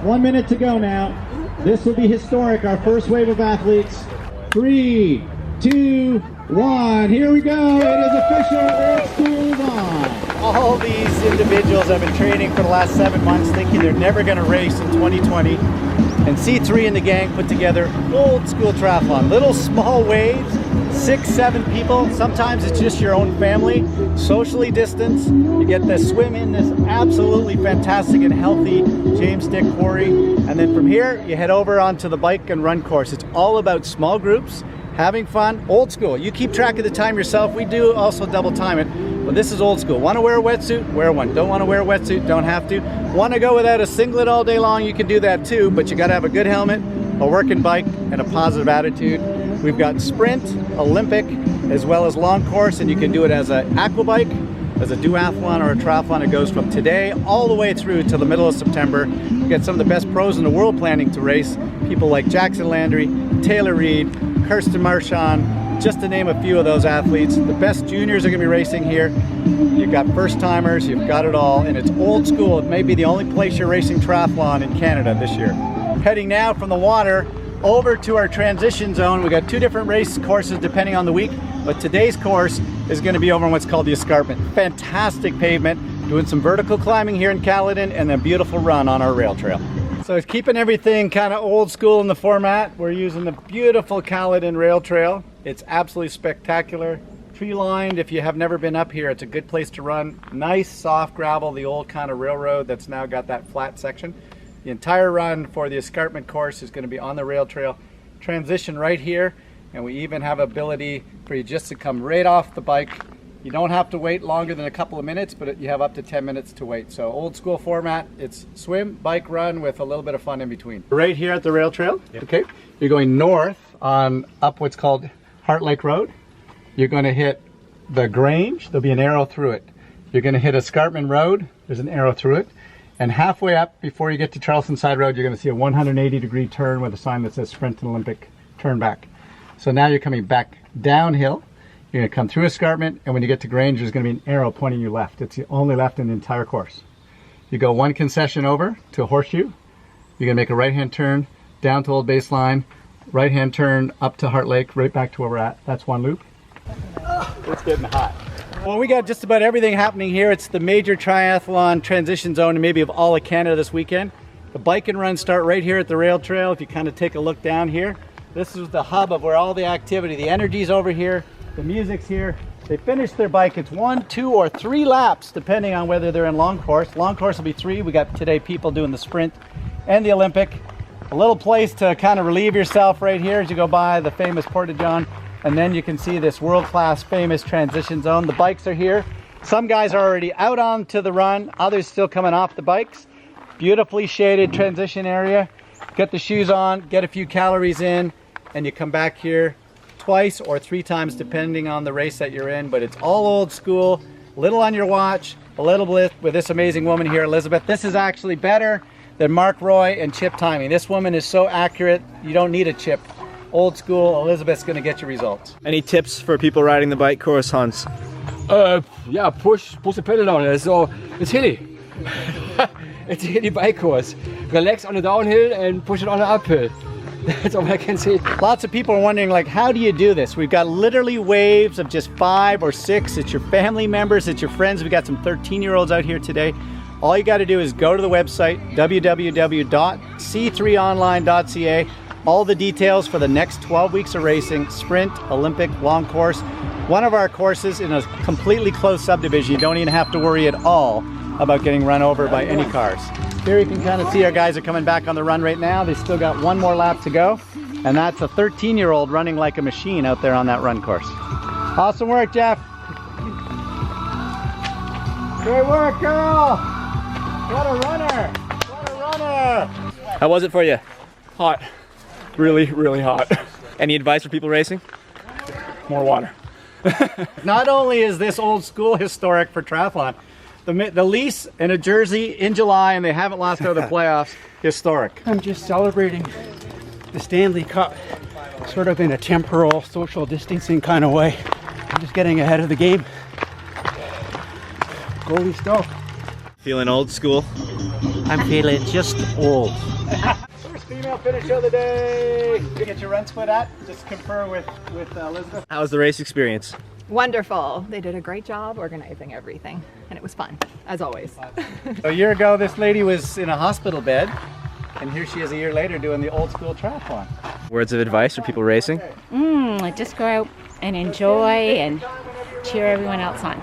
1 minute to go now. This will be historic, our first wave of athletes. 3, 2, 1, here we go. It is official, Old School is on. All these individuals have been training for the last 7 months thinking they're never going to race in 2020. And C3 and the gang put together Old School Triathlon. Little small waves, 6, 7 people. Sometimes it's just your own family, socially distanced. You get to swim in this absolutely fantastic and healthy James Dick Quarry. And then from here, you head over onto the bike and run course. It's all about small groups, having fun, old school. You keep track of the time yourself. We do also double time it, but this is old school. Want to wear a wetsuit? Wear one. Don't want to wear a wetsuit? Don't have to. Want to go without a singlet all day long? You can do that too, but you got to have a good helmet, a working bike, and a positive attitude. We've got sprint, Olympic, as well as long course, and you can do it as an aqua bike, as a duathlon or a triathlon. It goes from today all the way through to the middle of September. We get some of the best pros in the world planning to race. People like Jackson Landry, Taylor Reed, Kirsten Marchand, just to name a few of those athletes. The best juniors are going to be racing here. You've got first timers, you've got it all, and it's old school. It may be the only place you're racing triathlon in Canada this year. Heading now from the water over to our transition zone. We got 2 different race courses depending on the week, but today's course is going to be over on what's called the escarpment. Fantastic pavement, doing some vertical climbing here in Caledon and a beautiful run on our rail trail. So it's keeping everything kind of old school in the format. We're using the beautiful Caledon rail trail. It's absolutely spectacular. Tree lined. If you have never been up here, it's a good place to run. Nice soft gravel, the old kind of railroad that's now got that flat section. The entire run for the escarpment course is going to be on the rail trail. Transition right here, and we even have ability for you just to come right off the bike. You don't have to wait longer than a couple of minutes, but you have up to 10 minutes to wait. So old school format, it's swim, bike, run with a little bit of fun in between. Right here at the rail trail, yep. Okay, you're going north on up what's called Heart Lake Road. You're going to hit the Grange, there'll be an arrow through it. You're going to hit Escarpment Road, there's an arrow through it. And halfway up, before you get to Charleston Side Road, you're going to see a 180-degree turn with a sign that says Sprint and Olympic, turn back. So now you're coming back downhill. You're going to come through Escarpment, and when you get to Grange, there's going to be an arrow pointing you left. It's the only left in the entire course. You go 1 concession over to a horseshoe. You're going to make a right-hand turn down to Old Baseline, right-hand turn up to Heart Lake, right back to where we're at. That's 1 loop. It's getting hot. Well, we got just about everything happening here. It's the major triathlon transition zone, and maybe of all of Canada this weekend. The bike and run start right here at the rail trail. If you kind of take a look down here, this is the hub of where all the activity, the energy's over here, the music's here. They finish their bike. It's 1, 2, or 3 laps, depending on whether they're in long course. Long course will be 3. We got today people doing the sprint and the Olympic. A little place to kind of relieve yourself right here as you go by the famous Porta-John. And then you can see this world-class famous transition zone. The bikes are here. Some guys are already out onto the run, others still coming off the bikes. Beautifully shaded transition area. Get the shoes on, get a few calories in, and you come back here twice or 3 times depending on the race that you're in. But it's all old school, little on your watch, a little bit with this amazing woman here, Elizabeth. This is actually better than Mark Roy and chip timing. This woman is so accurate, you don't need a chip. Old school, Elizabeth's going to get you results. Any tips for people riding the bike course, Hans? Yeah, push the pedal down. So it's hilly. It's a hilly bike course. Relax on the downhill and push it on the uphill. That's all I can say. Lots of people are wondering, like, how do you do this? We've got literally waves of just 5 or 6. It's your family members, it's your friends. We got some 13-year-olds out here today. All you got to do is go to the website, www.c3online.ca. All the details for the next 12 weeks of racing, sprint, Olympic, long course. One of our courses in a completely closed subdivision. You don't even have to worry at all about getting run over by any cars. Here you can kind of see our guys are coming back on the run right now. They still got 1 more lap to go. And that's a 13-year-old running like a machine out there on that run course. Awesome work, Jeff. Great work, girl. What a runner. What a runner. How was it for you? Hot. Really, really hot. Any advice for people racing? More water. Not only is this old school historic for triathlon, the lease in a jersey in July and they haven't lost out of the playoffs, historic. I'm just celebrating the Stanley Cup, sort of in a temporal, social distancing kind of way. I'm just getting ahead of the game. Goalie Stoke. Feeling old school? I'm feeling just old. First female finish of the day. Did you get your run split at? Just confer with Elizabeth. How was the race experience? Wonderful. They did a great job organizing everything, and it was fun, as always. A year ago, this lady was in a hospital bed, and here she is a year later doing the old school triathlon. Words of advice for people racing? Just go out and enjoy and cheer everyone else on.